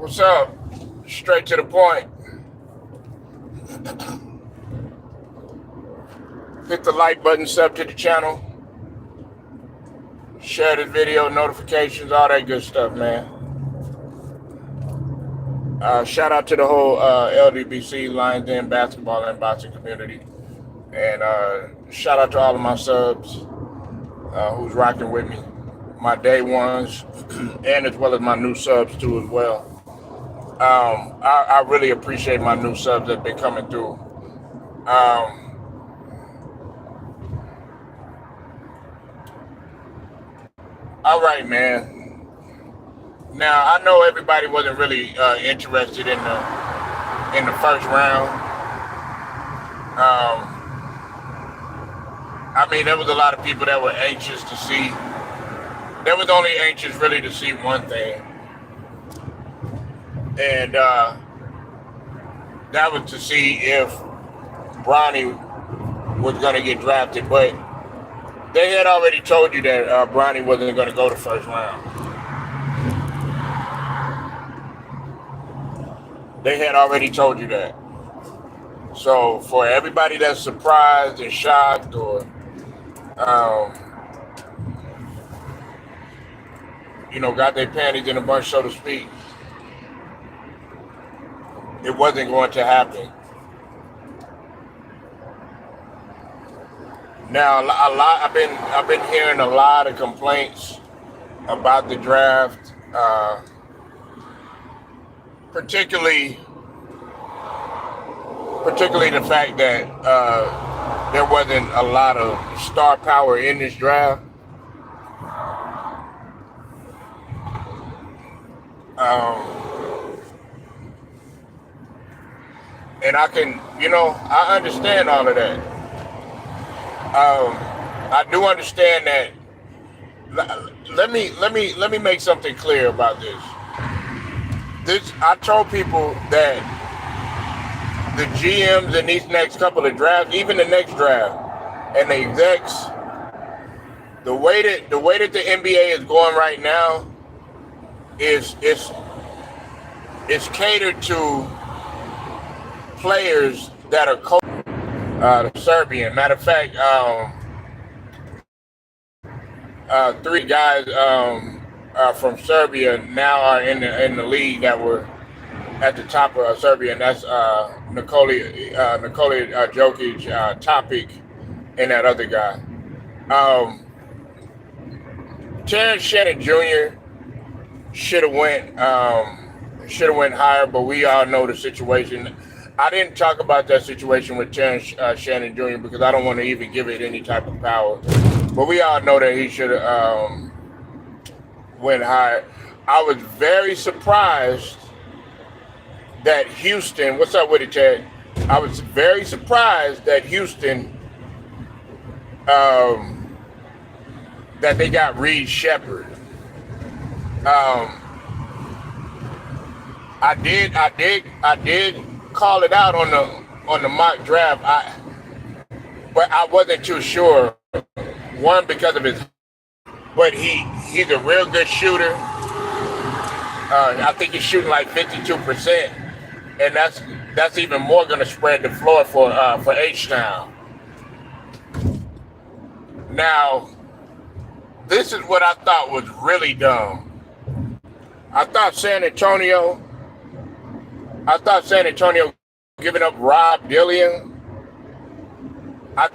What's up? Straight to the point. Hit the like button, sub to the channel, share this video, notifications, all that good stuff, man. Shout out to the whole LDBC, Lions Den basketball and boxing community. And shout out to all of my subs who's rocking with me. My day ones, and as well as my new subs too as well. I really appreciate my new subs that been coming through. All right, man. Now I know everybody wasn't really interested in the first round. I mean, there was a lot of people that were anxious to see. They was only anxious really to see one thing, and that was to see if Bronny was going to get drafted. But they had already told you that Bronny wasn't going to go the first round. They had already told you that. So for everybody that's surprised and shocked or got their panties in a bunch, so to speak, it wasn't going to happen. Now, I've been hearing a lot of complaints about the draft, particularly the fact that there wasn't a lot of star power in this draft. And I understand all of that. I do understand that. Let me make something clear about this. I told people that the GMs in these next couple of drafts, even the next draft, and the execs, the way that the NBA is going right now is catered to players that are Serbian. Matter of fact, 3 guys from Serbia now are in the league that were at the top of Serbia, and that's Nikola Jokic, Topic, and that other guy. Terrence Shannon Jr. should have went higher, but we all know the situation. I didn't talk about that situation with Terrence Shannon Jr. because I don't want to even give it any type of power. But we all know that he should have went higher. I was very surprised that Houston, what's up with it, Ted? I was very surprised that Houston, that they got Reed Shepherd. I did call it out on the mock draft. But I wasn't too sure. One, because of but he's a real good shooter. I think he's shooting like 52%, and that's even more going to spread the floor for H-Town. Now, this is what I thought was really dumb. I thought San Antonio giving up Rob Dillion. I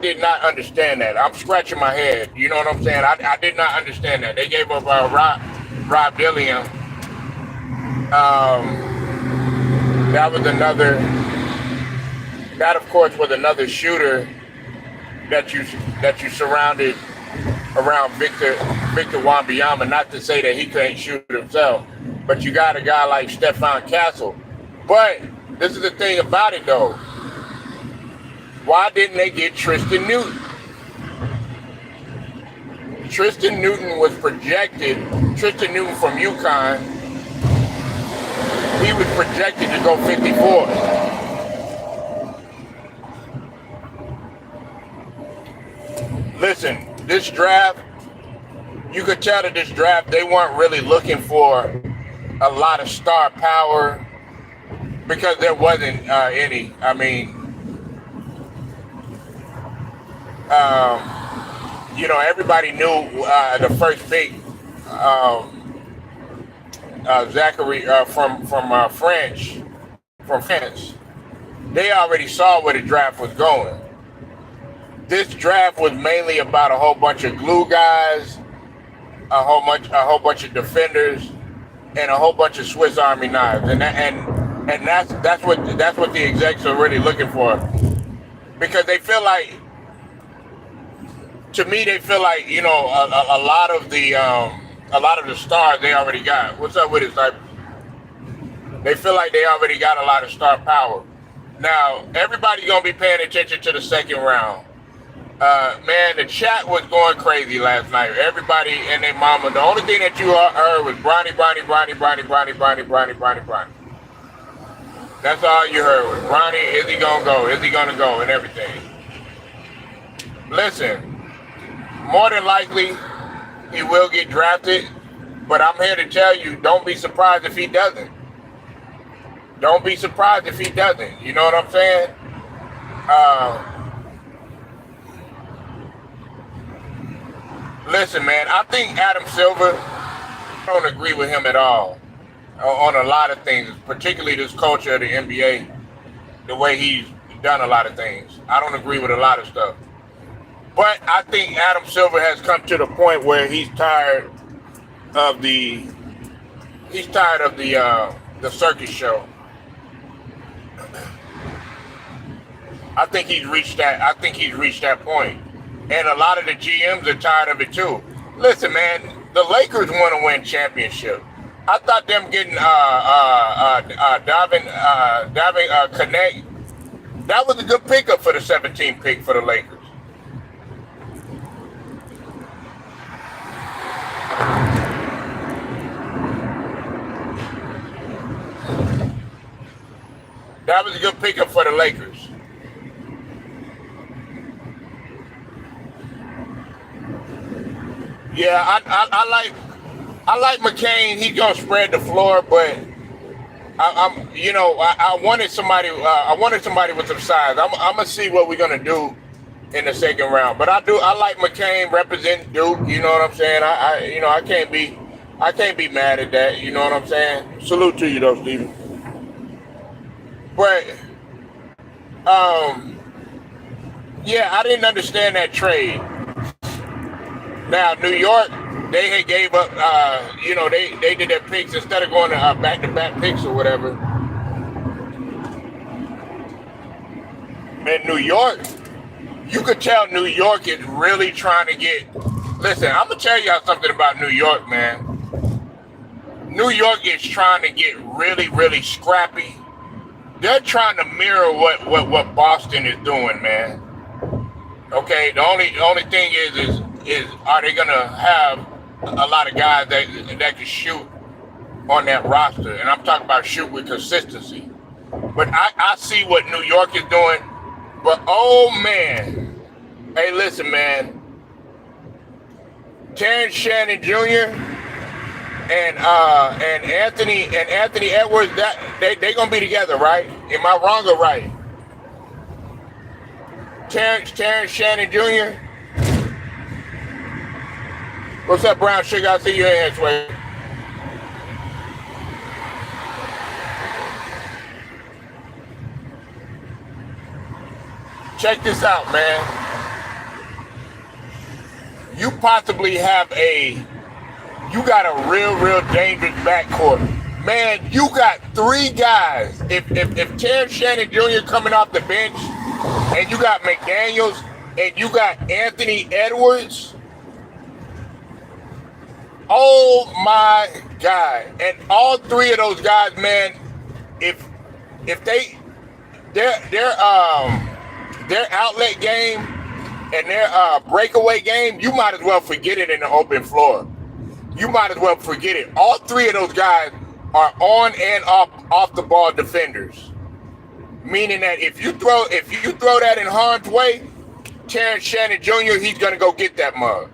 did not understand that. I'm scratching my head. You know what I'm saying? I did not understand that. They gave up Rob Dillion. That of course was another shooter that you surrounded around Victor Wembanyama. Not to say that he couldn't shoot himself, but you got a guy like Stephon Castle. But this is the thing about it, though. Why didn't they get Tristan Newton? Tristan Newton was projected. Tristan Newton from UConn. He was projected to go 54. Listen, this draft, you could tell that this draft, they weren't really looking for a lot of star power because there wasn't any. I mean, everybody knew the first pick, Zachary from France. They already saw where the draft was going. This draft was mainly about a whole bunch of glue guys, a whole bunch of defenders, and a whole bunch of Swiss Army knives, and that's what the execs are really looking for, because they feel like, to me, they feel like a lot of the stars they already got. What's up with it, Cypress? They feel like they already got a lot of star power. Now everybody's gonna be paying attention to the second round. Man, the chat was going crazy last night. Everybody and their mama. The only thing that you heard was Bronny. That's all you heard was Bronny. Is he gonna go? Is he gonna go? And everything. Listen, more than likely he will get drafted, but I'm here to tell you, don't be surprised if he doesn't. Don't be surprised if he doesn't. You know what I'm saying? Listen, man, I think Adam Silver, I don't agree with him at all on a lot of things, particularly this culture of the NBA, the way he's done a lot of things. I don't agree with a lot of stuff. But I think Adam Silver has come to the point where he's tired of the circus show. I think he's reached that point. And a lot of the GMs are tired of it too. Listen, man, the Lakers want to win championship. I thought them getting Davin Connect, that was a good pickup for the 17th pick for the Lakers. That was a good pickup for the Lakers. Yeah, I like McCain. He's gonna spread the floor, but I wanted somebody. I wanted somebody with some size. I'm gonna see what we're gonna do in the second round. But I like McCain representing Duke. You know what I'm saying? I can't be mad at that. You know what I'm saying? Salute to you though, Steven. But yeah, I didn't understand that trade. Now, New York, they had gave up, they did their picks instead of going to back-to-back picks or whatever. In New York, you could tell New York is really trying to get, listen, I'm going to tell y'all something about New York, man. New York is trying to get really, really scrappy. They're trying to mirror what Boston is doing, man. Okay, the only thing is are they gonna have a lot of guys that can shoot on that roster? And I'm talking about shoot with consistency. But I see what New York is doing. But oh man, hey, listen, man, Terrence Shannon Jr. and Anthony Edwards, that they gonna be together, right? Am I wrong or right? Terrence Shannon Jr. What's up, Brown Sugar? I see you in here, Sway. Check this out, man. You possibly have you got a real dangerous backcourt. Man, you got three guys. If Terrence Shannon Jr. coming off the bench, and you got McDaniels, and you got Anthony Edwards, oh my God. And all three of those guys, man, if their outlet game and their breakaway game, you might as well forget it in the open floor. You might as well forget it. All three of those guys are on and off the ball defenders. Meaning that if you throw that in harm's way, Terrence Shannon Jr., he's gonna go get that mug.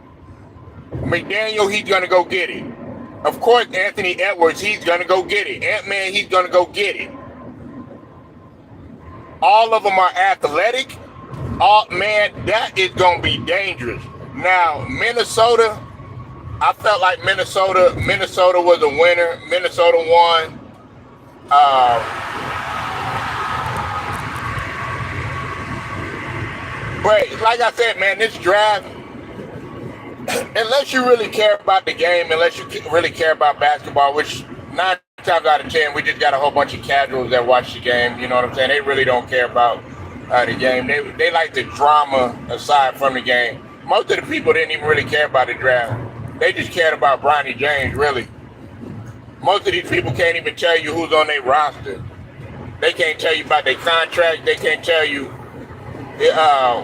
McDaniel, he's gonna go get it. Of course, Anthony Edwards, he's gonna go get it. Ant-Man, he's gonna go get it. All of them are athletic. Man, that is gonna be dangerous. Now, Minnesota, I felt like Minnesota was a winner. Minnesota won. But like I said, man, this draft, unless you really care about the game, unless you really care about basketball, which 9 times out of 10, we just got a whole bunch of casuals that watch the game. You know what I'm saying? They really don't care about the game. They like the drama aside from the game. Most of the people didn't even really care about the draft. They just cared about Bronny James, really. Most of these people can't even tell you who's on their roster. They can't tell you about their contract. They can't tell you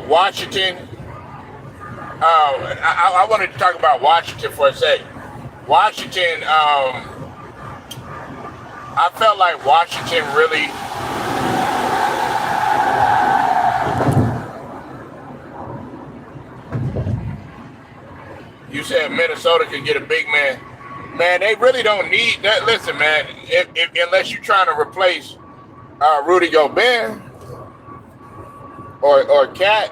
Washington. I wanted to talk about Washington for a sec. Washington, I felt like Washington really. You said Minnesota could get a big man. Man, they really don't need that. Listen, man, if unless you're trying to replace Rudy Gobert or Cat,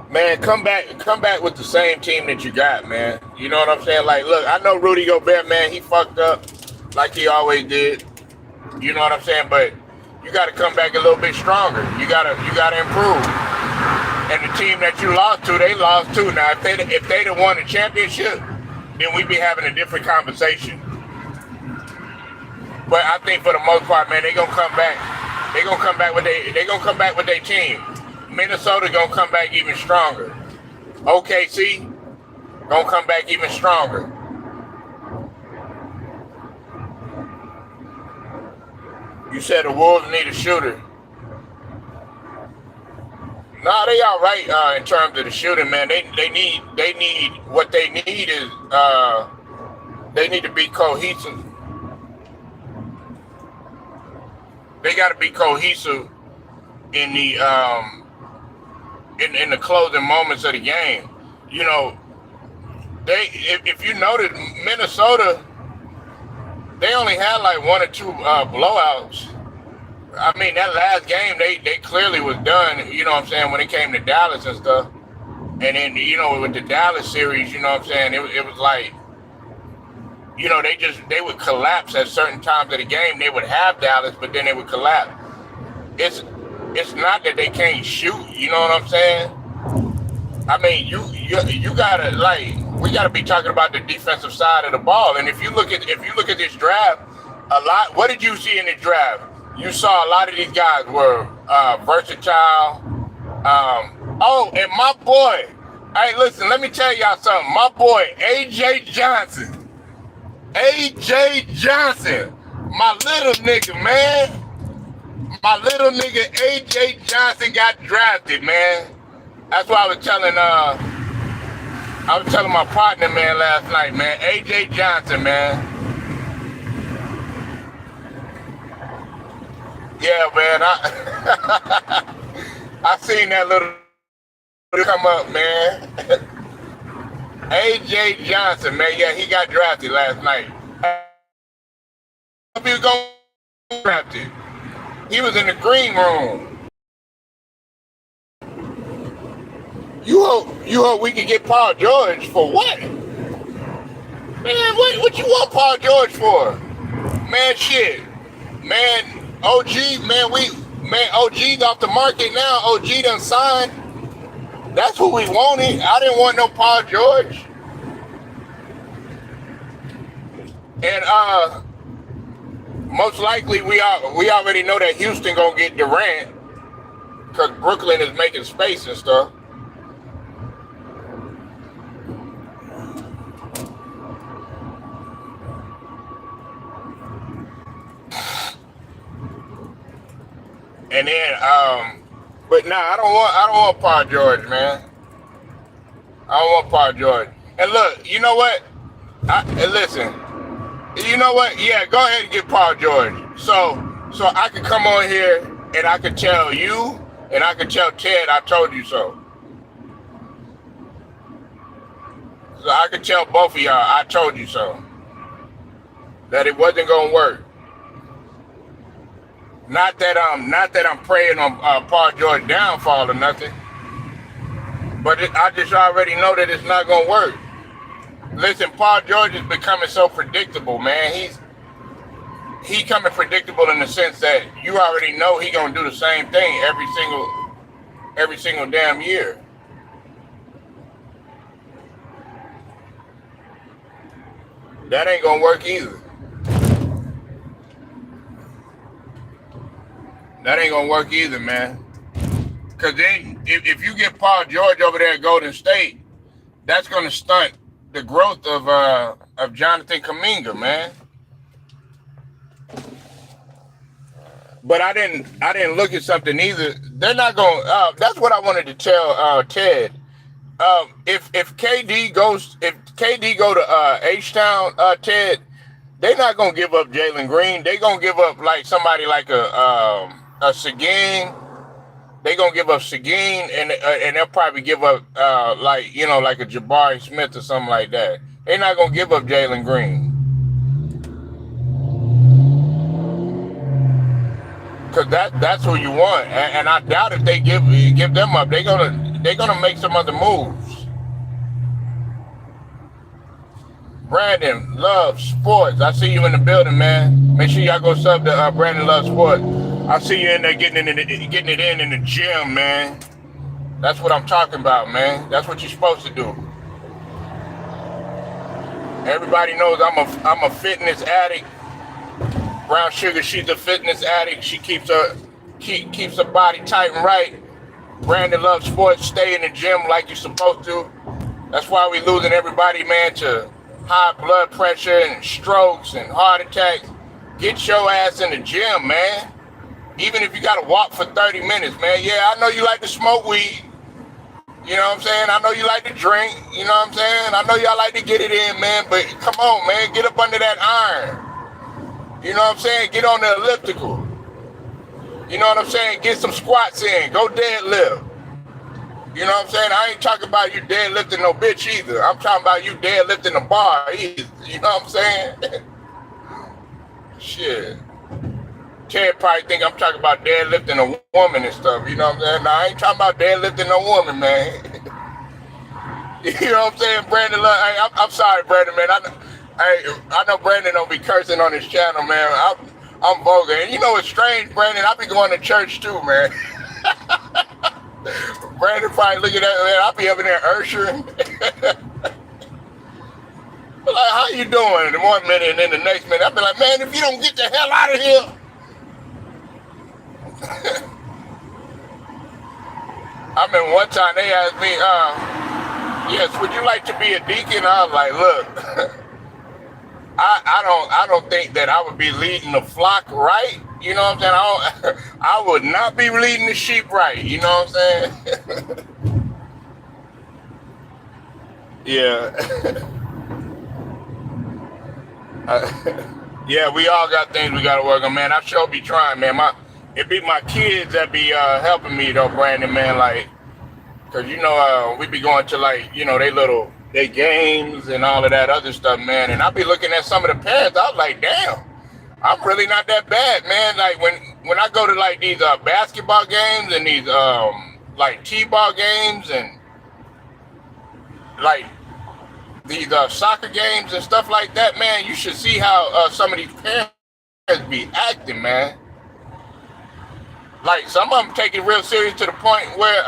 man, come back with the same team that you got, man. You know what I'm saying? Like, look, I know Rudy Gobert, man, he fucked up like he always did. You know what I'm saying? But you got to come back a little bit stronger. You gotta improve. And the team that you lost to, they lost too. Now, if they'd have won the championship, then we'd be having a different conversation. But I think for the most part, man, they're gonna come back. They're gonna come back with their team. Minnesota gonna come back even stronger. OKC gonna come back even stronger. You said the Wolves need a shooter. Nah, they all right in terms of the shooting, man. They need what they need is they need to be cohesive. They got to be cohesive in the in the closing moments of the game. You know, if you notice, Minnesota, they only had like 1 or 2 blowouts. I mean, that last game, they clearly was done, you know what I'm saying, when it came to Dallas and stuff. And then, you know, with the Dallas series, you know what I'm saying, it was like, you know, they would collapse at certain times of the game. They would have Dallas, but then they would collapse. It's not that they can't shoot, you know what I'm saying? I mean, you gotta, like, we gotta be talking about the defensive side of the ball. And if you look at this draft, what did you see in the draft? You saw a lot of these guys were versatile. And my boy, hey, listen, let me tell y'all something. My boy, AJ Johnson, my little nigga, man. My little nigga AJ Johnson got drafted, man. That's what I was telling my partner, man, last night, man. AJ Johnson, man. Yeah, man, I seen that little come up, man. AJ Johnson, man, yeah, he got drafted last night. He was going to get drafted. He was in the green room. You hope we can get Paul George for what? Man, what you want Paul George for? Man, shit. Man, OG's off the market now. OG done signed. That's who we wanted. I didn't want no Paul George. And most likely we already know that Houston gonna get Durant because Brooklyn is making space and stuff. And then, but nah, I don't want Paul George, man. I don't want Paul George. And look, you know what? Listen, you know what? Yeah, go ahead and get Paul George. So I could come on here and I could tell you and I could tell Ted I told you so. I could tell both of y'all, I told you so. That it wasn't gonna work. Not that I'm praying on Paul George's downfall or nothing, but I just already know that it's not gonna work. Listen, Paul George is becoming so predictable, man. He coming predictable in the sense that you already know he gonna do the same thing every single damn year. That ain't gonna work either. That ain't gonna work either, man. Cause then if you get Paul George over there at Golden State, that's gonna stunt the growth of Jonathan Kuminga, man. But I didn't look at something either. They're not gonna. That's what I wanted to tell Ted. If KD go to H-Town, Ted, they're not gonna give up Jalen Green. They gonna give up like somebody like a Seguin. They gonna give up Seguin, and they'll probably give up like a Jabari Smith or something like that. They're not gonna give up Jalen Green, cause that's who you want. And I doubt if they give them up, they're gonna make some other moves. Brandon loves sports. I see you in the building, man. Make sure y'all go sub to Brandon loves sports. I see you in there getting it in the gym, man. That's what I'm talking about, man. That's what you're supposed to do. Everybody knows I'm a fitness addict. Brown Sugar, she's a fitness addict. She keeps her body tight and right. Brandon loves sports. Stay in the gym like you're supposed to. That's why we losing everybody, man, to high blood pressure and strokes and heart attacks. Get your ass in the gym, man. Even if you gotta walk for 30 minutes, man. Yeah, I know you like to smoke weed. You know what I'm saying? I know you like to drink. You know what I'm saying? I know y'all like to get it in, man. But come on, man. Get up under that iron. You know what I'm saying? Get on the elliptical. You know what I'm saying? Get some squats in. Go deadlift. You know what I'm saying? I ain't talking about you deadlifting no bitch either. I'm talking about you deadlifting a bar either. You know what I'm saying? Shit. Ted probably think I'm talking about deadlifting a woman and stuff. You know what I'm saying? No, I ain't talking about deadlifting no woman, man. You know what I'm saying? Brandon, I'm sorry, Brandon, man. I know Brandon don't be cursing on his channel, man. I'm vulgar. And you know what's strange, Brandon? I be going to church too, man. Brandon probably looking at that, I'll be up in there ushering. Like, how you doing? In 1 minute and then the next minute, I'll be like, man, if you don't get the hell out of here. I mean, one time they asked me, yes, would you like to be a deacon? I was like, look, I don't think that I would be leading the flock right. You know what I'm saying? I would not be leading the sheep right. You know what I'm saying? Yeah. Yeah, we all got things we got to work on, man. I sure be trying, man. It be my kids that be helping me, though, Brandon, man. Like, because, you know, we be going to, like, you know, they games and all of that other stuff, man. And I be looking at some of the parents, I was like, damn, I'm really not that bad, man. Like, when I go to, like, these basketball games and these, like, t-ball games and, like, these soccer games and stuff like that, man, you should see how some of these parents be acting, man. Like, some of them take it real serious to the point where,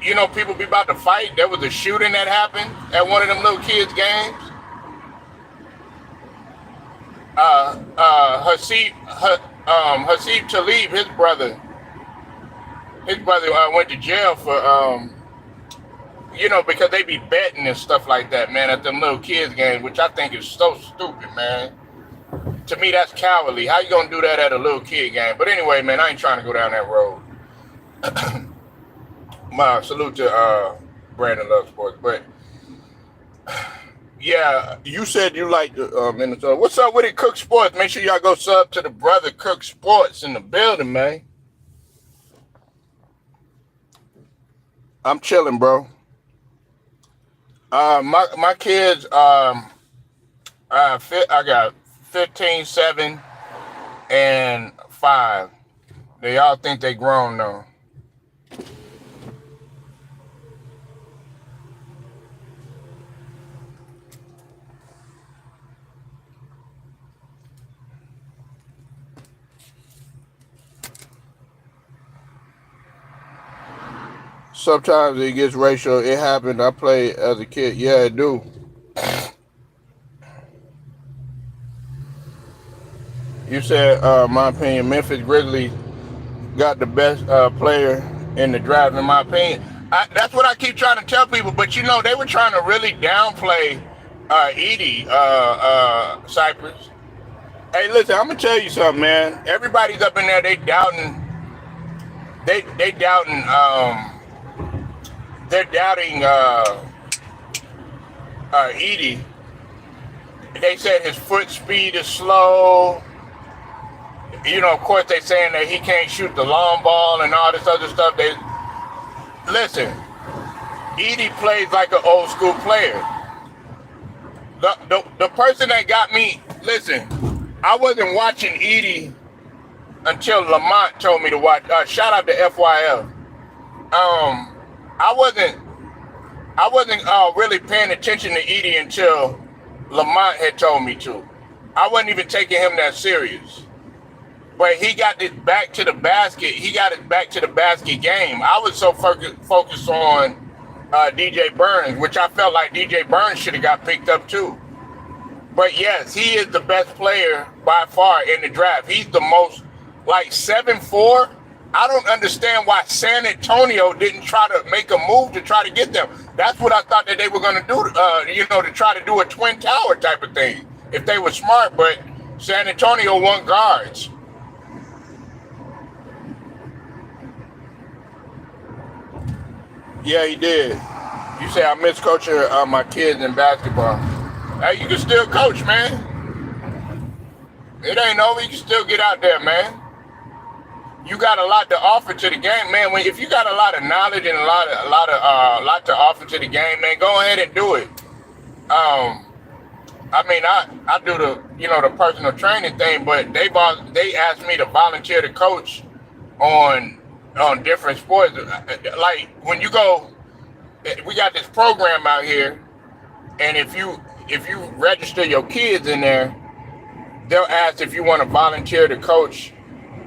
you know, people be about to fight. There was a shooting that happened at one of them little kids' games. Hasib Talib, his brother went to jail for, you know, because they be betting and stuff like that, man, at them little kids' games, which I think is so stupid, man. To me, that's cowardly. How you gonna do that at a little kid game? But anyway, man, I ain't trying to go down that road. My salute to Brandon Love Sports. But yeah, you said you like Minnesota. What's up with it, Cook Sports? Make sure y'all go sub to the brother Cook Sports in the building, man. I'm chilling, bro. My kids, I got 15, 7, and 5. They all think they grown though. Sometimes it gets racial. It happened. I played as a kid. Yeah, it do. You said, my opinion, Memphis Grizzlies got the best player in the draft, in my opinion. That's what I keep trying to tell people. But you know, they were trying to really downplay Edie Cypress. Hey, listen, I'm gonna tell you something, man. Everybody's up in there. They doubting. They doubting. They're doubting Edie. They said his foot speed is slow. You know, of course, they saying that he can't shoot the long ball and all this other stuff. They listen. Edie plays like an old school player. The person that got me, listen, I wasn't watching Edie until Lamont told me to watch. Shout out to FYL. I wasn't really paying attention to Edie until Lamont had told me to. I wasn't even taking him that serious. But he got this back to the basket. He got his back to the basket game. I was so focused on DJ Burns, which I felt like DJ Burns should have got picked up too. But yes, he is the best player by far in the draft. He's the most, like 7'4". I don't understand why San Antonio didn't try to make a move to try to get them. That's what I thought that they were going to do, to try to do a twin tower type of thing if they were smart. But San Antonio want guards. Yeah, he did. You say I miss coaching my kids in basketball. Hey, you can still coach, man. It ain't over. You can still get out there, man. You got a lot to offer to the game, man. If you got a lot of knowledge and a lot to offer to the game, man, go ahead and do it. I mean, I do the personal training thing, but they asked me to volunteer to coach on different sports. Like when you go, we got this program out here, and if you register your kids in there, they'll ask if you want to volunteer to coach.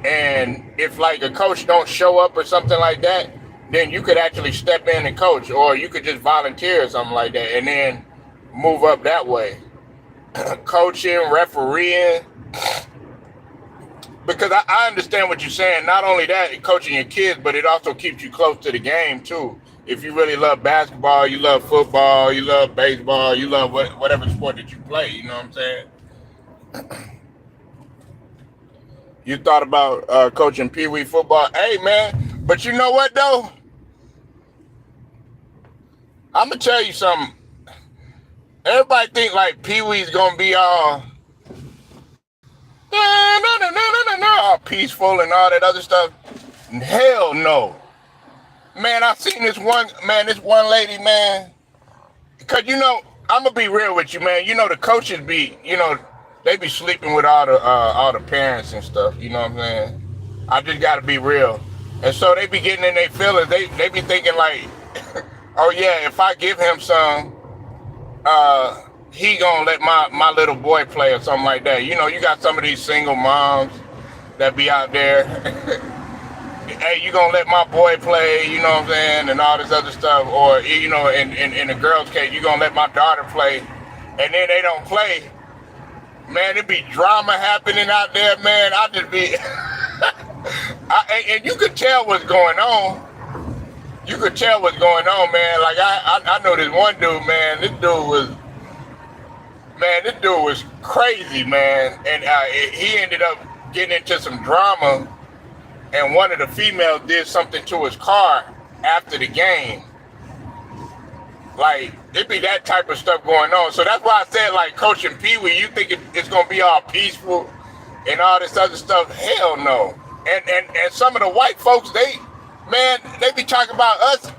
And if like a coach don't show up or something like that, then you could actually step in and coach, or you could just volunteer or something like that, and then move up that way. Coaching, refereeing. Because I understand what you're saying. Not only that, coaching your kids, but it also keeps you close to the game too. If you really love basketball, you love football, you love baseball, you love whatever sport that you play. You know what I'm saying? You thought about coaching Pee Wee football? Hey, man. But you know what though? I'm gonna tell you something. Everybody think like Pee Wee's gonna be all all peaceful and all that other stuff. Hell no. Man, I seen this one lady, man. Cause I'm gonna be real with you, man. The coaches be, they be sleeping with all the parents and stuff. You know what I'm saying? I just gotta be real. And so they be getting in their feelings. They be thinking like, oh yeah, if I give him some, he gonna let my little boy play or something like that. You got some of these single moms that be out there. Hey, you gonna let my boy play, you know what I'm saying, and all this other stuff. Or, in the girls' case, you gonna let my daughter play, and then they don't play. Man, it be drama happening out there, man. I just be, and you could tell what's going on. You could tell what's going on, man. Like I know this one dude, man. This dude was crazy, man. And he ended up getting into some drama, and one of the females did something to his car after the game. Like, it be that type of stuff going on. So that's why I said, like, coaching Pee Wee, you think it's going to be all peaceful and all this other stuff? Hell no. And some of the white folks, they be talking about us.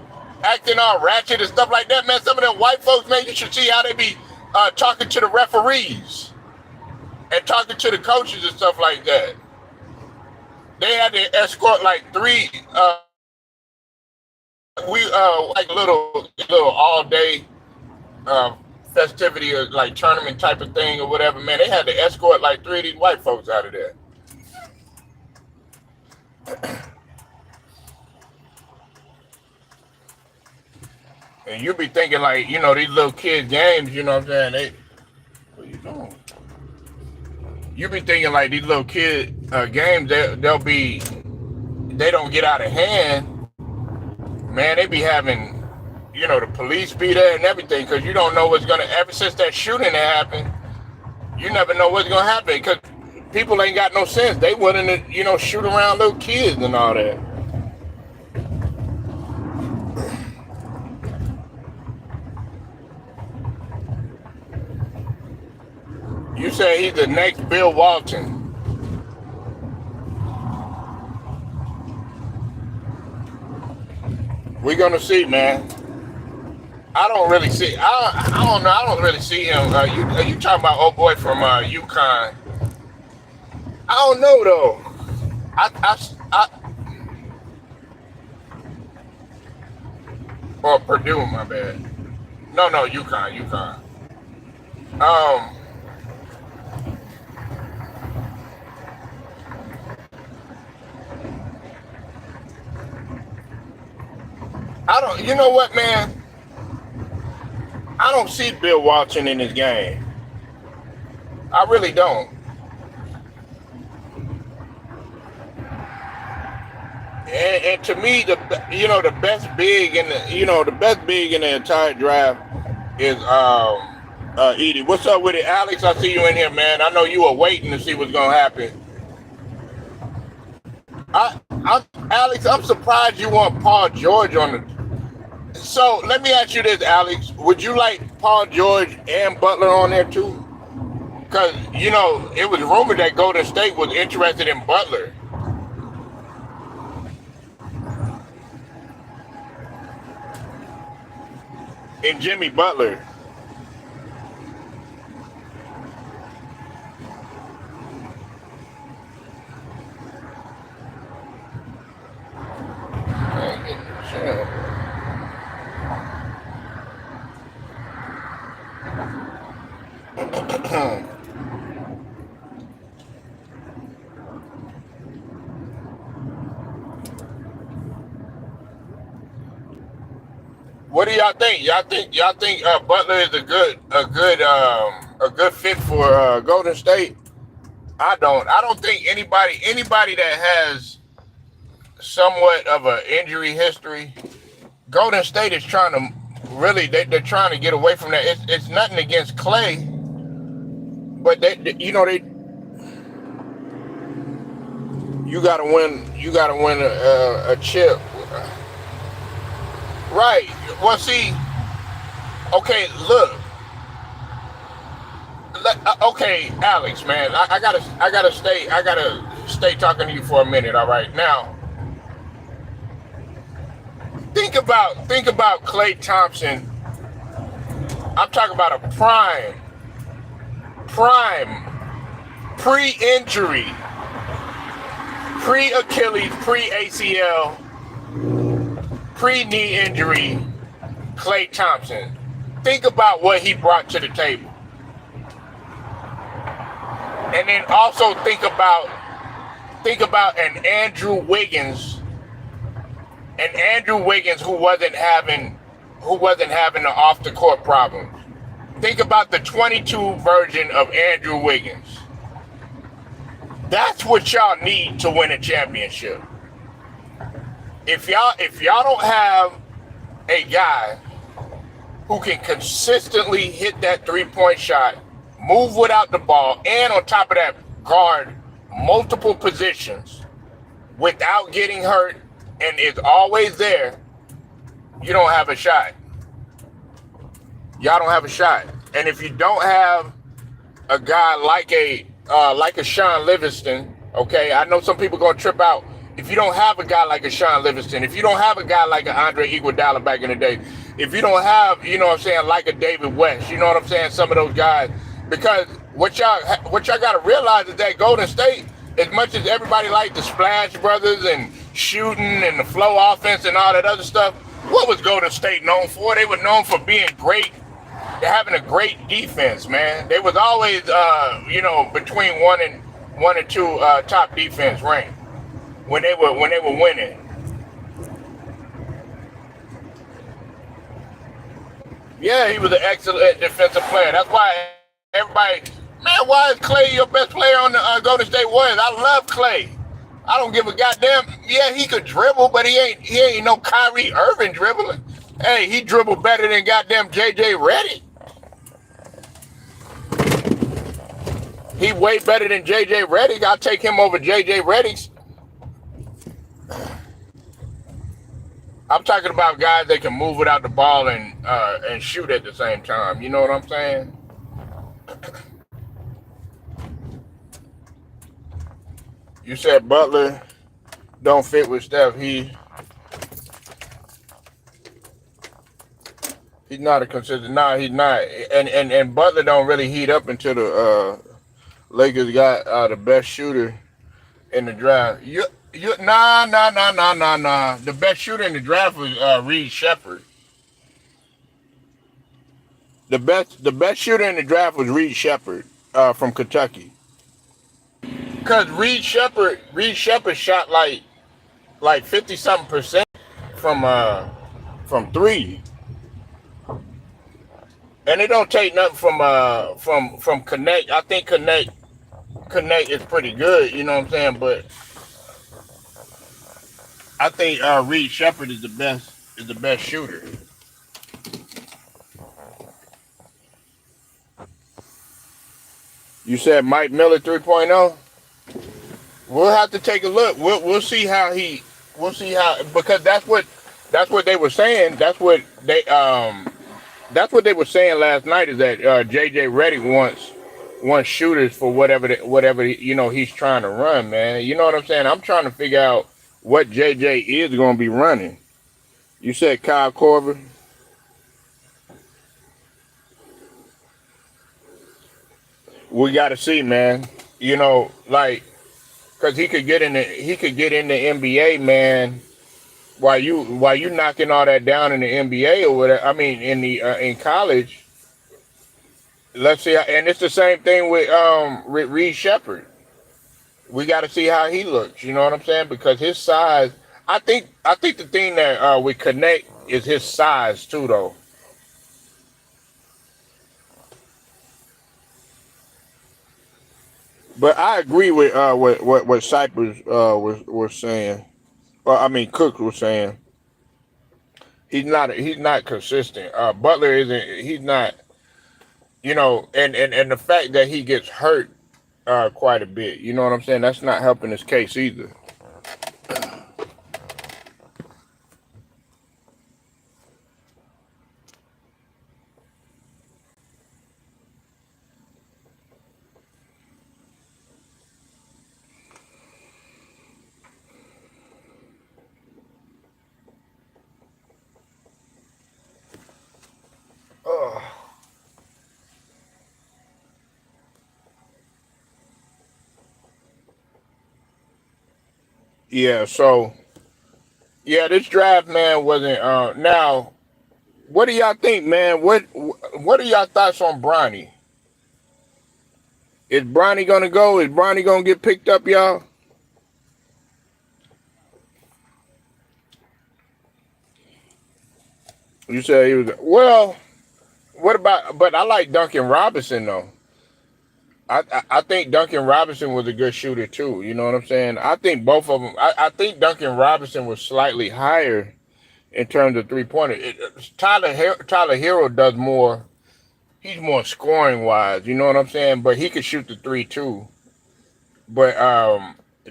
acting all ratchet and stuff like that, man. Some of them white folks, man, you should see how they be talking to the referees and talking to the coaches and stuff like that. They had to escort like three, like little all day festivity or like tournament type of thing or whatever, man. They had to escort like three of these white folks out of there. And you be thinking like, you know, these little kid games, you know what I'm saying? What are you doing? You be thinking like these little kid games, they don't get out of hand. Man, they be having, you know, the police be there and everything, because you don't know what's gonna, ever since that shooting happened, you never know what's gonna happen, because people ain't got no sense. They willing to, you know, shoot around little kids and all that. You say he's the next Bill Walton. We're gonna see, man. I don't really see. I don't know. I don't really see him. You talking about old boy from UConn? I don't know though. Or Purdue, my bad. No, UConn. I don't. You know what, man? I don't see Bill Walton in this game. I really don't. And to me, the best big in the entire draft is Edie. What's up with it, Alex? I see you in here, man. I know you were waiting to see what's gonna happen. Alex, I'm surprised you want Paul George on the. So let me ask you this, Alex. Would you like Paul George and Butler on there too? Because, you know, it was rumored that Golden State was interested in Butler. In Jimmy Butler. What do y'all think? Y'all think Butler is a good fit for Golden State? I don't think anybody that has somewhat of an injury history, Golden State is trying to really, they're trying to get away from that. It's nothing against Clay, but you gotta win a chip. Right. Well, see, okay, look. Okay, Alex, man, I gotta stay talking to you for a minute. All right, now think about Klay Thompson. I'm talking about a prime, pre-injury, pre-Achilles, pre-ACL, pre-knee injury, Klay Thompson. Think about what he brought to the table. And then also think about an Andrew Wiggins who wasn't having the off the court problems. Think about the 22 version of Andrew Wiggins. That's what y'all need to win a championship. If y'all don't have a guy who can consistently hit that 3-point shot, move without the ball, and on top of that, guard multiple positions without getting hurt and is always there, you don't have a shot. Y'all don't have a shot. And if you don't have a guy like a Sean Livingston, okay, I know some people gonna trip out if you don't have a guy like a Sean Livingston, if you don't have a guy like an Andre Iguodala back in the day, if you don't have, you know what I'm saying, like a David West, you know what I'm saying, some of those guys, because what y'all got to realize is that Golden State, as much as everybody liked the Splash Brothers and shooting and the flow offense and all that other stuff, what was Golden State known for? They were known for being great, having a great defense, man. They was always, between one and two top defense ranked when they were winning. Yeah, he was an excellent defensive player. That's why everybody, man, why is Clay your best player on the Golden State Warriors? I love Clay. I don't give a goddamn. Yeah, he could dribble, but he ain't no Kyrie Irving dribbling. Hey, he dribbled better than goddamn JJ Redick. He way better than JJ Redick. I'll take him over JJ Redick's. I'm talking about guys that can move without the ball and shoot at the same time. You know what I'm saying? You said Butler don't fit with Steph. He's not a consistent. Nah, he's not. And Butler don't really heat up until the Lakers got the best shooter in the draft. Nah. The best shooter in the draft was Reed Shepherd. The best shooter in the draft was Reed Shepherd from Kentucky. Cause Reed Shepherd shot like 50-something% from three, and it don't take nothing from Connect. I think Connect is pretty good. You know what I'm saying? But I think Reed Shepherd is the best shooter. You said Mike Miller 3.0. We'll have to take a look. We'll see how because that's what they were saying. That's what they were saying last night is that JJ Redick wants shooters for whatever he's trying to run, man. You know what I'm saying? I'm trying to figure out what JJ is going to be running. You said Kyle Korver. We got to see, man. Because he could get in the NBA, man. While you knocking all that down in the NBA or whatever. I mean, in college. Let's see, and it's the same thing with Reed Shepherd. We got to see how he looks. You know what I'm saying? Because his size, I think the thing that we connect is his size too, though. But I agree with what Cypress was saying. Well, I mean Cook was saying he's not consistent. Butler isn't. He's not. And the fact that he gets hurt quite a bit. You know what I'm saying? That's not helping his case either. Oh. Yeah. So yeah, this draft, man, wasn't. Now, what do y'all think, man? What are y'all thoughts on Bronny? Is Bronny gonna go? Is Bronny gonna get picked up, y'all? You said he was. Well, what about? But I like Duncan Robinson though. I think Duncan Robinson was a good shooter too. You know what I'm saying? I think both of them. I think Duncan Robinson was slightly higher in terms of 3-pointer. Tyler Hero does more. He's more scoring wise. You know what I'm saying? But he could shoot the three too. But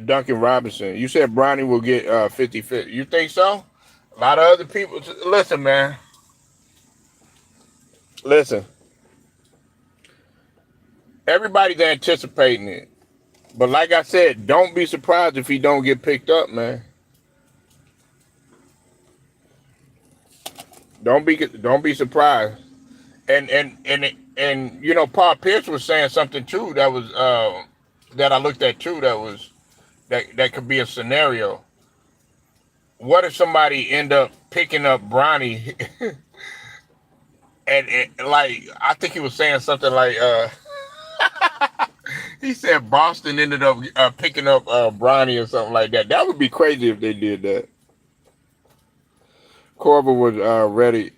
Duncan Robinson. You said Bronny will get 50-50. You think so? A lot of other people. Listen, man. Listen. Everybody's anticipating it. But like I said, don't be surprised if he don't get picked up, man. Don't be surprised. And you know, Paul Pierce was saying something too that was that I looked at too that could be a scenario. What if somebody end up picking up Bronny and like I think he was saying something like he said Boston ended up picking up Bronny or something like that. That would be crazy if they did that. Corver was ready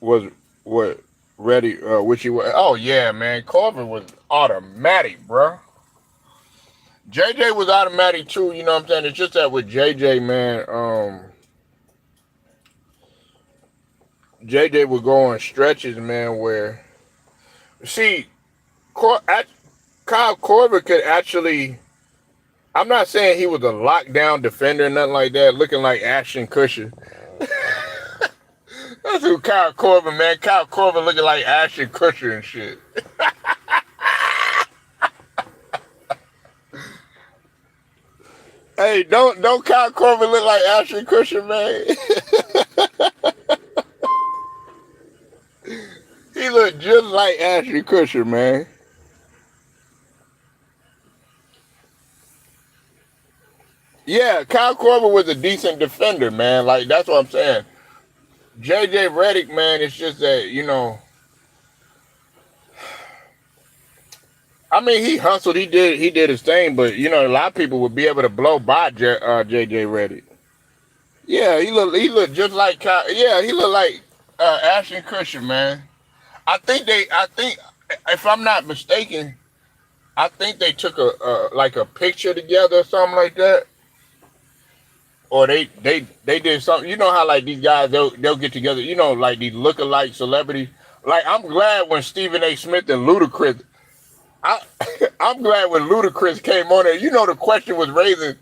was what ready which he was. Oh yeah, man, Corver was automatic, bro. JJ was automatic too. You know what I'm saying? It's just that with JJ, man, JJ would go on stretches, man, where see Kyle Korver could actually. I'm not saying he was a lockdown defender or nothing like that, looking like Ashton Kutcher. That's who Kyle Korver, man. Kyle Korver looking like Ashton Kutcher and shit. Hey, don't Kyle Korver look like Ashton Kutcher, man? He looked just like Ashton Kutcher, man. Yeah, Kyle Korver was a decent defender, man. Like that's what I'm saying. JJ Redick, man, it's just that, you know, I mean, he hustled, he did his thing, but you know, a lot of people would be able to blow by JJ Redick. Yeah, he looked just like yeah, he looked like Ashton Kutcher, man. I think if I'm not mistaken, I think they took a like a picture together or something like that. Or they did something. You know how like these guys they'll get together. You know, like these lookalike celebrities. Like I'm glad when Stephen A. Smith and Ludacris. I I'm glad when Ludacris came on there. You know, the question was raising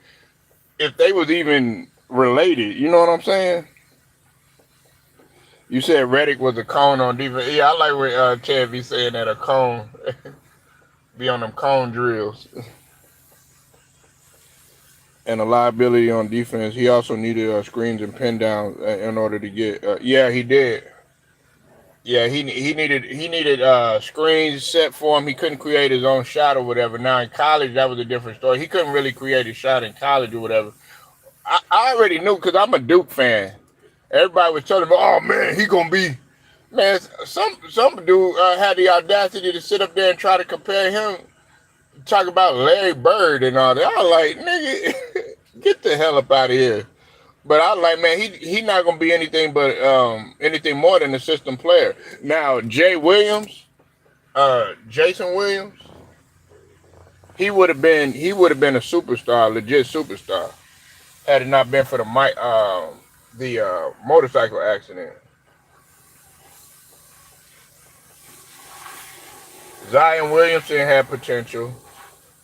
if they was even related. You know what I'm saying? You said Reddick was a cone on defense. Yeah, I like what Ted be saying that a cone be on them cone drills. And a liability on defense. He also needed screens and pin downs in order to get. Yeah, he did. Yeah, he needed screens set for him. He couldn't create his own shot or whatever. Now in college, that was a different story. He couldn't really create a shot in college or whatever. I already knew because I'm a Duke fan. Everybody was telling me, "Oh man, he gonna be." Man, some dude had the audacity to sit up there and try to compare him, talk about Larry Bird and all that. I was like, nigga, get the hell up out of here. But I was like, man, he not gonna be anything but anything more than a system player. Now, Jason Williams, he would have been a superstar, legit superstar, had it not been for the motorcycle accident. Zion Williamson had potential.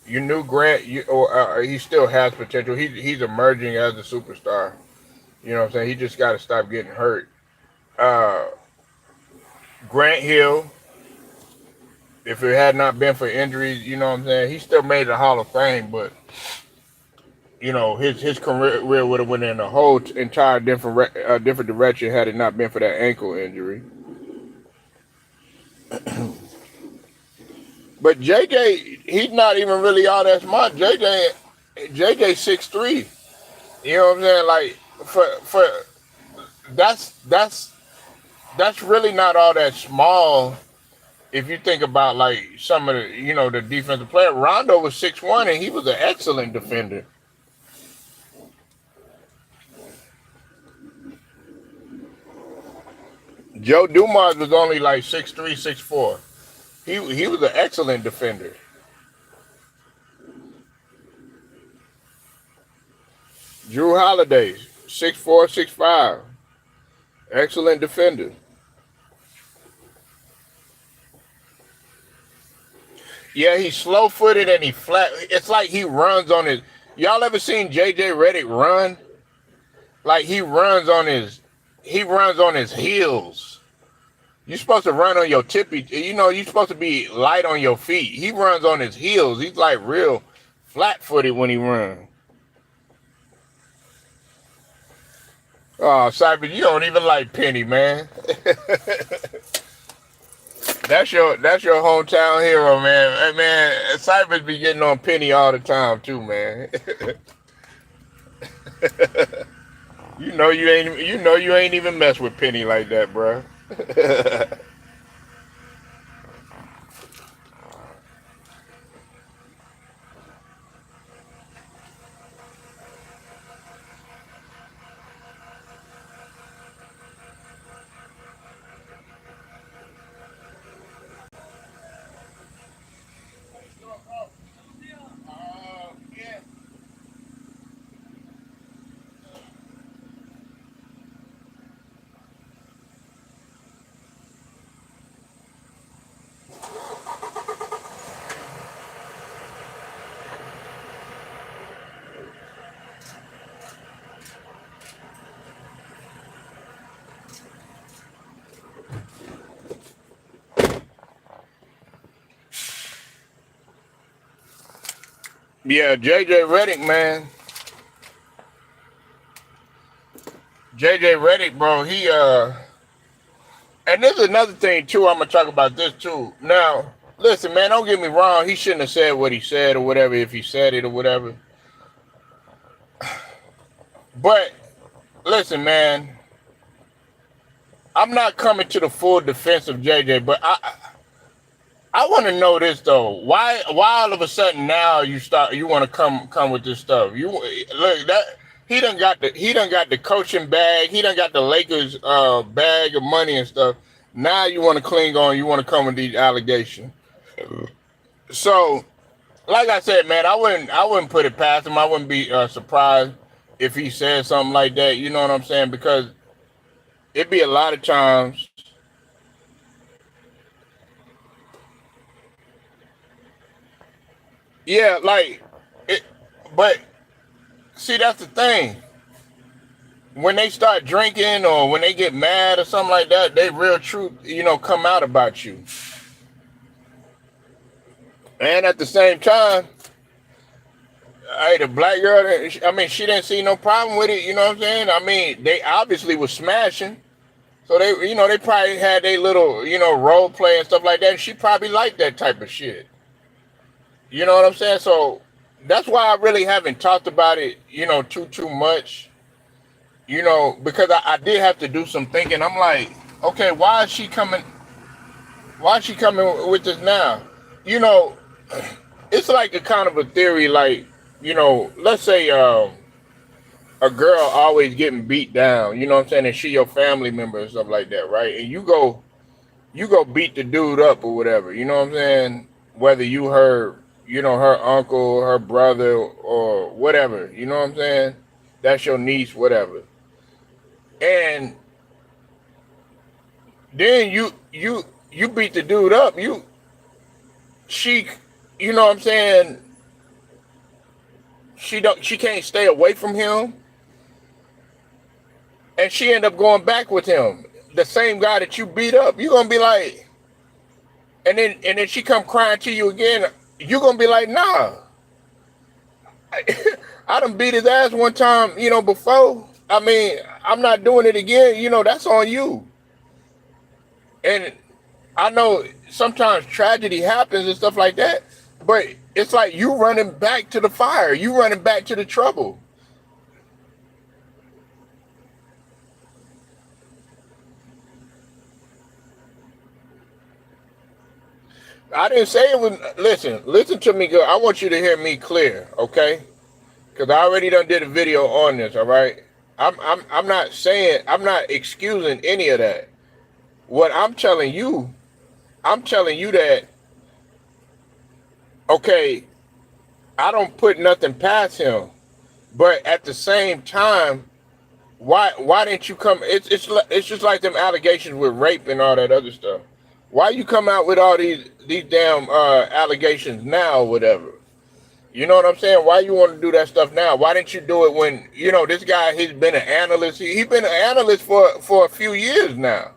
You knew Grant, he still has potential. He's emerging as a superstar. You know what I'm saying? He just got to stop getting hurt. Uh, Grant Hill, if it had not been for injuries, you know what I'm saying? He still made the Hall of Fame, but you know his career would have went in a whole entire different direction had it not been for that ankle injury. But JJ, he's not even really all that smart. JJ 6'3". You know what I'm saying? Like for that's that's really not all that small if you think about like some of the the defensive player. Rondo was 6'1" and he was an excellent defender. Joe Dumars was only like 6'3", 6'4". He was an excellent defender. Drew Holiday, 6'4", 6'5", excellent defender. Yeah, he's slow footed and he flat. It's like he runs on his. Y'all ever seen JJ Redick run? Like he runs on his heels. You're supposed to run on your tippy. You're supposed to be light on your feet. He runs on his heels. He's like real flat-footed when he run. Oh, Cypher, you don't even like Penny, man. That's your hometown hero, man. Hey, man, Cypher's be getting on Penny all the time too, man. you ain't even mess with Penny like that, bro. Yeah, JJ Redick, man. JJ Redick, bro, and this is another thing too, I'm gonna talk about this too. Now, listen, man, don't get me wrong, he shouldn't have said what he said or whatever, if he said it or whatever. But listen, man, I'm not coming to the full defense of JJ, but I want to know this though. Why all of a sudden now you want to come with this stuff? You look that he done got the coaching bag. He done got the Lakers bag of money and stuff. Now you want to cling on. You want to come with these allegations. So, like I said, man, I wouldn't put it past him. I wouldn't be surprised if he said something like that. You know what I'm saying? Because it'd be a lot of times. Yeah, like it, but see, that's the thing. When they start drinking or when they get mad or something like that, they real truth, come out about you. And at the same time, hey, the black girl, I mean, she didn't see no problem with it. You know what I'm saying? I mean, they obviously was smashing. So they probably had their little, role play and stuff like that. And she probably liked that type of shit. You know what I'm saying? So that's why I really haven't talked about it, too much. Because I did have to do some thinking. I'm like, okay, why is she coming? Why is she coming with this now? You know, it's like a kind of a theory, like, let's say a girl always getting beat down, you know what I'm saying, and she your family member and stuff like that, right? And you go beat the dude up or whatever, you know what I'm saying? Whether you her uncle, her brother, or whatever, you know what I'm saying? That's your niece, whatever. And then you beat the dude up. She, you know what I'm saying? She can't stay away from him, and she end up going back with him. The same guy that you beat up. You gonna be like, and then she come crying to you again. You gonna be like, nah. I done beat his ass one time, before. I mean, I'm not doing it again. That's on you. And I know sometimes tragedy happens and stuff like that, but it's like you running back to the fire. You running back to the trouble. I didn't say it was. Listen to me, girl. I want you to hear me clear, okay? Because I already done did a video on this. All right. I'm not saying, I'm not excusing any of that. What I'm telling you that, okay, I don't put nothing past him, but at the same time, why didn't you come? It's just like them allegations with rape and all that other stuff. Why you come out with all these damn allegations now or whatever? You know what I'm saying? Why you want to do that stuff now? Why didn't you do it when this guy? He's been an analyst. He's been an analyst for a few years now.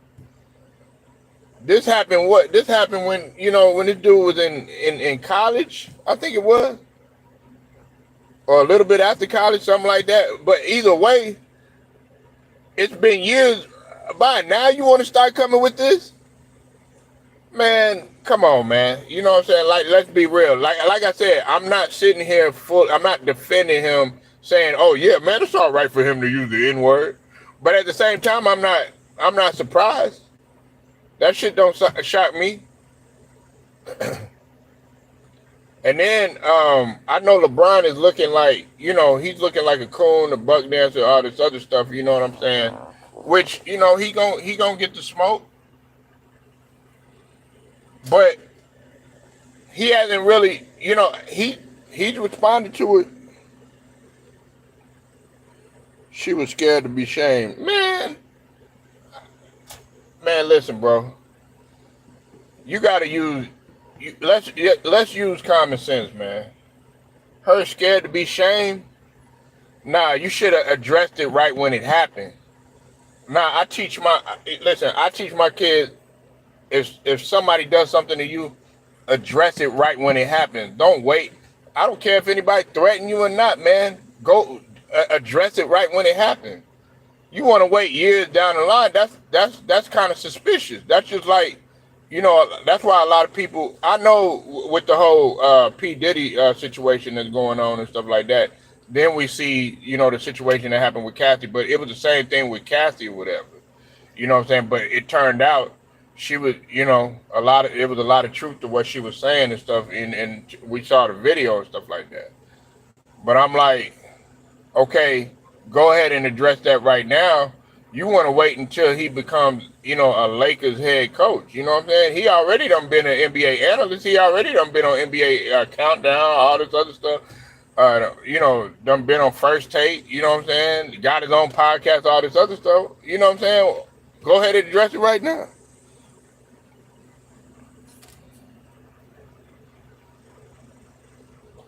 This happened. This happened when when this dude was in college. I think it was. or a little bit after college, something like that. But either way, it's been years. By now, you want to start coming with this? Man, come on, man. You know what I'm saying? Like, let's be real. Like I said, I'm not sitting here full. I'm not defending him, saying, "Oh yeah, man, it's all right for him to use the N word." But at the same time, I'm not. I'm not surprised. That shit don't shock me. And then I know LeBron is looking like, he's looking like a coon, a buck dancer, all this other stuff. You know what I'm saying? Which he gonna get the smoke, but he hasn't really, he's responded to it. She was scared to be shamed, man. Man, listen, bro. You gotta use. Let's use common sense, man. Her scared to be shamed. Nah, you should have addressed it right when it happened. Nah, I teach my kids, if somebody does something to you, address it right when it happens. Don't wait. I don't care if anybody threaten you or not, man. Go address it right when it happens. You want to wait years down the line? That's kind of suspicious. That's just like, that's why a lot of people, I know with the whole P Diddy situation that's going on and stuff like that. Then we see, the situation that happened with Kathy, but it was the same thing with Kathy or whatever. You know what I'm saying? But it turned out she was, it was a lot of truth to what she was saying and stuff, and we saw the video and stuff like that. But I'm like, okay, go ahead and address that right now. You want to wait until he becomes, a Lakers head coach. You know what I'm saying? He already done been an NBA analyst. He already done been on NBA Countdown, all this other stuff. Done been on First Take. You know what I'm saying? Got his own podcast, all this other stuff. You know what I'm saying? Go ahead and address it right now.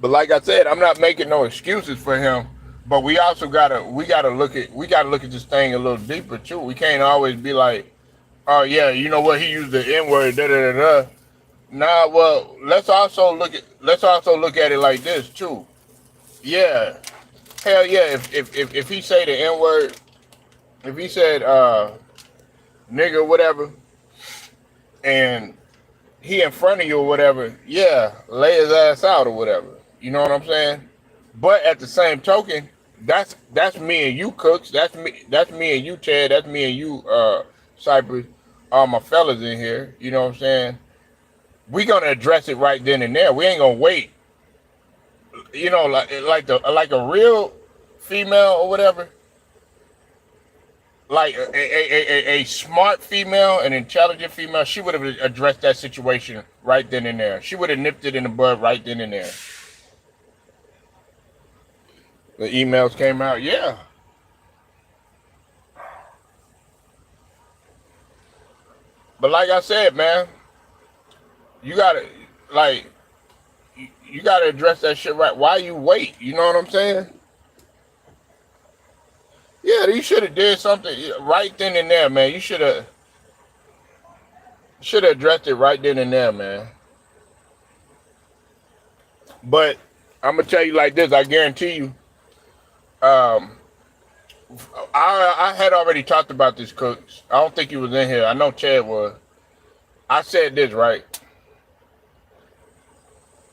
But like I said, I'm not making no excuses for him. But we also gotta look at this thing a little deeper too. We can't always be like, oh yeah, you know what, he used the N word, da da da da. Nah, well, let's also look at it like this too. Yeah, hell yeah. If he say the N word, if he said nigga whatever, and he in front of you or whatever, yeah, lay his ass out or whatever. You know what I'm saying? But at the same token, that's me and you, Cooks. That's me and you, Ted. That's me and you, Cypress. All my fellas in here. You know what I'm saying? We gonna address it right then and there. We ain't gonna wait. Like a real female or whatever. Like a smart female, an intelligent female, she would have addressed that situation right then and there. She would have nipped it in the bud right then and there. The emails came out, yeah. But like I said, man, you gotta you gotta address that shit right. Why you wait? You know what I'm saying? Yeah, you should have did something right then and there, man. You should have addressed it right then and there, man. But I'm gonna tell you like this, I guarantee you. I had already talked about this, Cooks. I don't think he was in here. I know Chad was. I said this, right?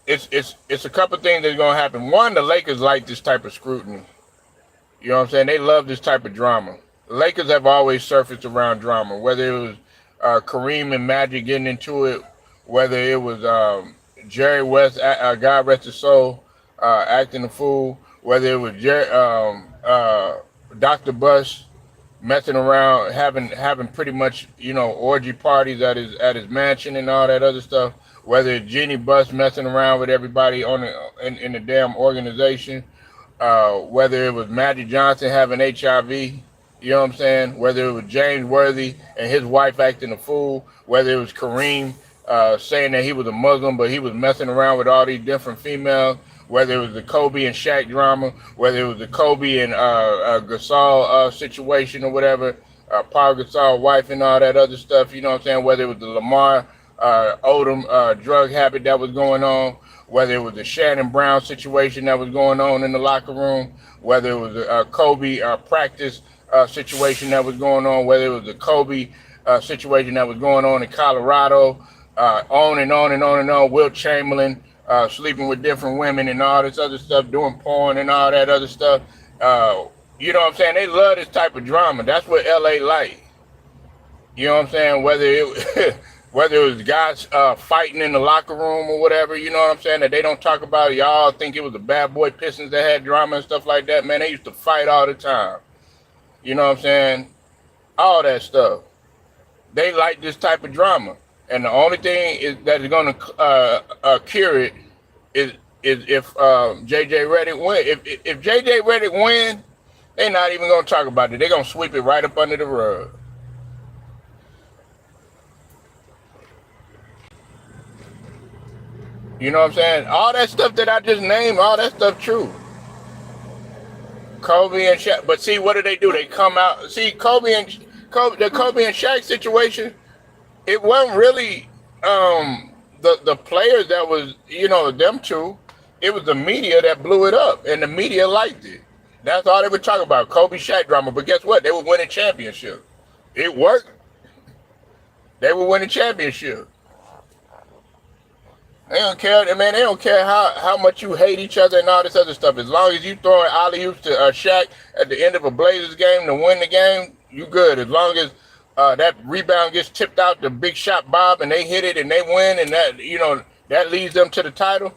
It's a couple things that's gonna happen. One, the Lakers like this type of scrutiny. You know what I'm saying? They love this type of drama. The Lakers have always surfaced around drama, whether it was Kareem and Magic getting into it, whether it was Jerry West, God rest his soul, acting a fool, whether it was Dr. Bush messing around, having pretty much, orgy parties at his mansion and all that other stuff, whether it's Jeannie Buss messing around with everybody in the damn organization, whether it was Magic Johnson having HIV, you know what I'm saying, whether it was James Worthy and his wife acting a fool, whether it was Kareem saying that he was a Muslim but he was messing around with all these different females, whether it was the Kobe and Shaq drama, whether it was the Kobe and Gasol situation or whatever, Paul Gasol wife and all that other stuff, you know what I'm saying, whether it was the Lamar Odom drug habit that was going on, whether it was the Shannon Brown situation that was going on in the locker room, whether it was a Kobe practice situation that was going on, whether it was the Kobe situation that was going on in Colorado, on and on and on and on. Wilt Chamberlain sleeping with different women and all this other stuff, doing porn and all that other stuff. You know what I'm saying? They love this type of drama. That's what LA like. You know what I'm saying? Whether it whether it was guys fighting in the locker room or whatever, you know what I'm saying, that they don't talk about it. Y'all think it was the bad boy Pistons that had drama and stuff like that. Man, they used to fight all the time. You know what I'm saying? All that stuff. They like this type of drama. And the only thing that is going to cure it is if JJ Redick win. If JJ Redick win, they're not even going to talk about it. They're going to sweep it right up under the rug. You know what I'm saying? All that stuff that I just named, all that stuff true. Kobe and Shaq. But see, what do? They come out. See, the Kobe and Shaq situation, it wasn't really the players that was, you know, them two. It was the media that blew it up, and the media liked it. That's all they were talking about, Kobe Shaq drama. But guess what? They were winning championships. It worked. They were winning championships. They don't care, man. They don't care how much you hate each other and all this other stuff. As long as you throwing alley-oops to Shaq at the end of a Blazers game to win the game, you good. As long as that rebound gets tipped out to Big Shot Bob and they hit it and they win, and that, you know, that leads them to the title,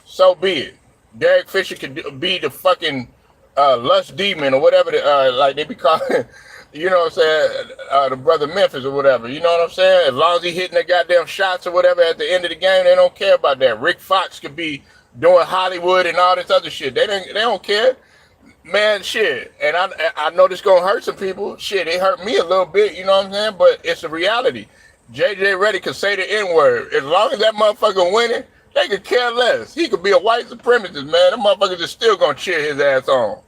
so be it. Derek Fisher could be the fucking lust demon or whatever, like they be calling. You know what I'm saying, the brother Memphis or whatever, you know what I'm saying? As long as he hitting the goddamn shots or whatever at the end of the game, they don't care about that. Rick Fox could be doing Hollywood and all this other shit. They don't care. Man, shit. And I know this gonna hurt some people. Shit, it hurt me a little bit, you know what I'm saying? But it's a reality. JJ Redick could say the N-word. As long as that motherfucker winning, they could care less. He could be a white supremacist, man. That motherfucker is still gonna cheer his ass on.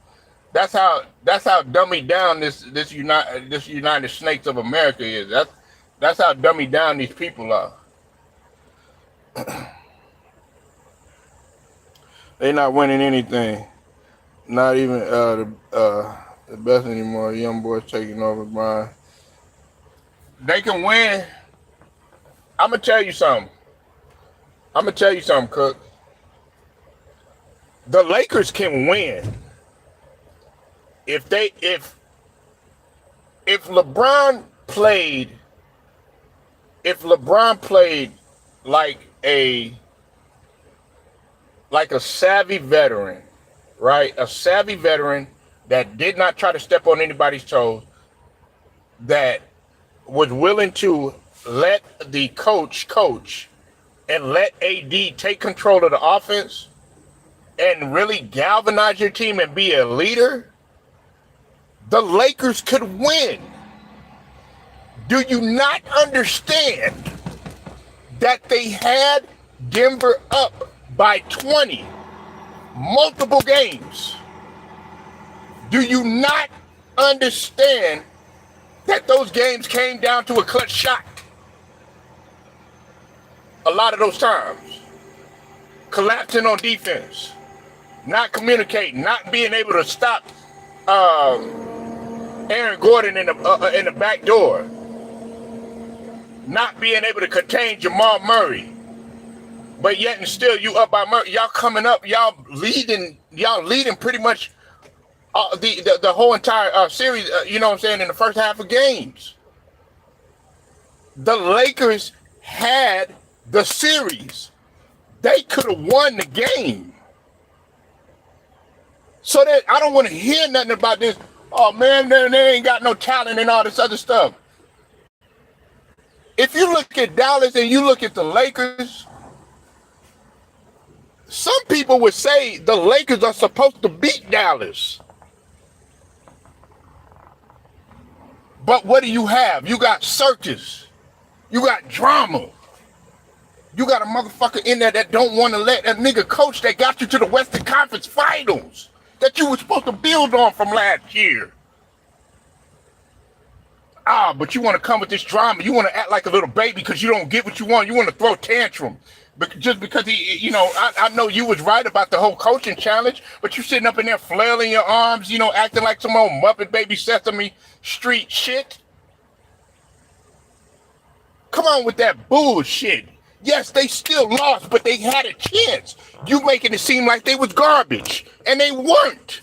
That's how dummy down this United Snakes of America is. That's how dummy down these people are. They not winning anything. Not even the best anymore. Young boys taking over, Brian. They can win. I'm gonna tell you something, Cook. The Lakers can win. If LeBron played like a savvy veteran, right? A savvy veteran that did not try to step on anybody's toes, that was willing to let the coach and let AD take control of the offense and really galvanize your team and be a leader, the Lakers could win. Do you not understand that they had Denver up by 20 multiple games? Do you not understand that those games came down to a clutch shot? A lot of those times. Collapsing on defense. Not communicating. Not being able to stop Aaron Gordon in the back door, not being able to contain Jamal Murray, but yet and still you up by Murray. Y'all coming up, y'all leading pretty much the whole entire series. You know what I'm saying, in the first half of games. The Lakers had the series. They could have won the game. So that I don't want to hear nothing about this. Oh man, they ain't got no talent and all this other stuff. If you look at Dallas and you look at the Lakers, some people would say the Lakers are supposed to beat Dallas. But what do you have? You got circus. You got drama. You got a motherfucker in there that don't want to let a nigga coach that got you to the Western Conference Finals that you were supposed to build on from last year. But you want to come with this drama. You want to act like a little baby because you don't get what you want. You want to throw tantrum. But just because I know you was right about the whole coaching challenge, but you sitting up in there flailing your arms, acting like some old Muppet Baby Sesame Street shit. Come on with that bullshit. Yes, they still lost, but they had a chance. You making it seem like they was garbage, and they weren't.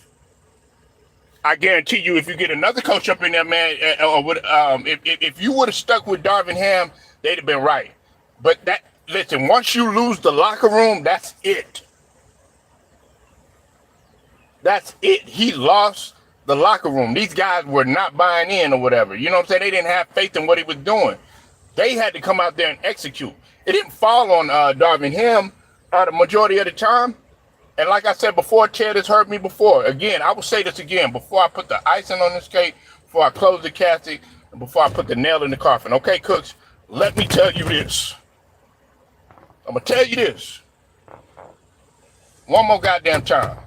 I guarantee you, if you get another coach up in there, man, if you would have stuck with Darvin Ham, they'd have been right. But listen, once you lose the locker room, that's it. That's it. He lost the locker room. These guys were not buying in or whatever. You know what I'm saying? They didn't have faith in what he was doing. They had to come out there and execute. It didn't fall on Darvin Ham the majority of the time. And like I said before, Ted has heard me before. Again, I will say this again before I put the icing on this cake, before I close the casket, and before I put the nail in the coffin. Okay, Cooks, let me tell you this. I'm going to tell you this. One more goddamn time.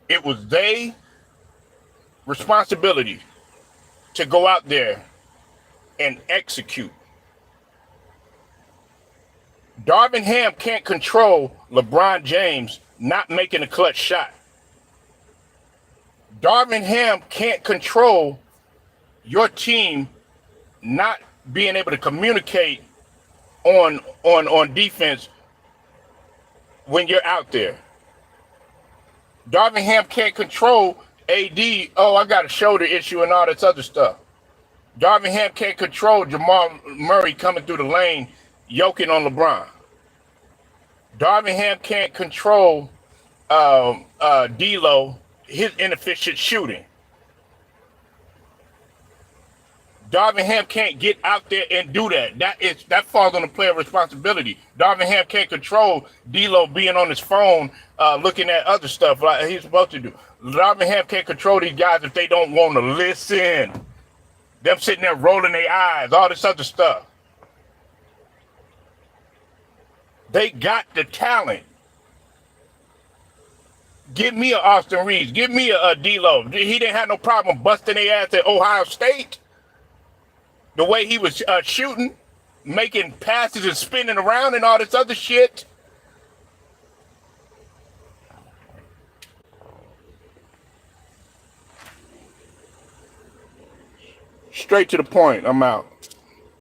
It was their responsibility to go out there and execute. Darvin Ham can't control LeBron James not making a clutch shot. Darvin Ham can't control your team not being able to communicate on defense when you're out there. Darvin Ham can't control AD, I got a shoulder issue and all this other stuff. Darvin Ham can't control Jamal Murray coming through the lane, yoking on LeBron. Darvin Ham can't control D'Lo, his inefficient shooting. Darvin Ham can't get out there and do that. That falls on the player responsibility. Darvin Ham can't control D'Lo being on his phone looking at other stuff like he's supposed to do. Darvin Ham can't control these guys if they don't want to listen. Them sitting there rolling their eyes, all this other stuff. They got the talent. Give me a Austin Reeves. Give me a D'Lo. He didn't have no problem busting their ass at Ohio State. The way he was shooting, making passes and spinning around and all this other shit. Straight to the point. I'm out.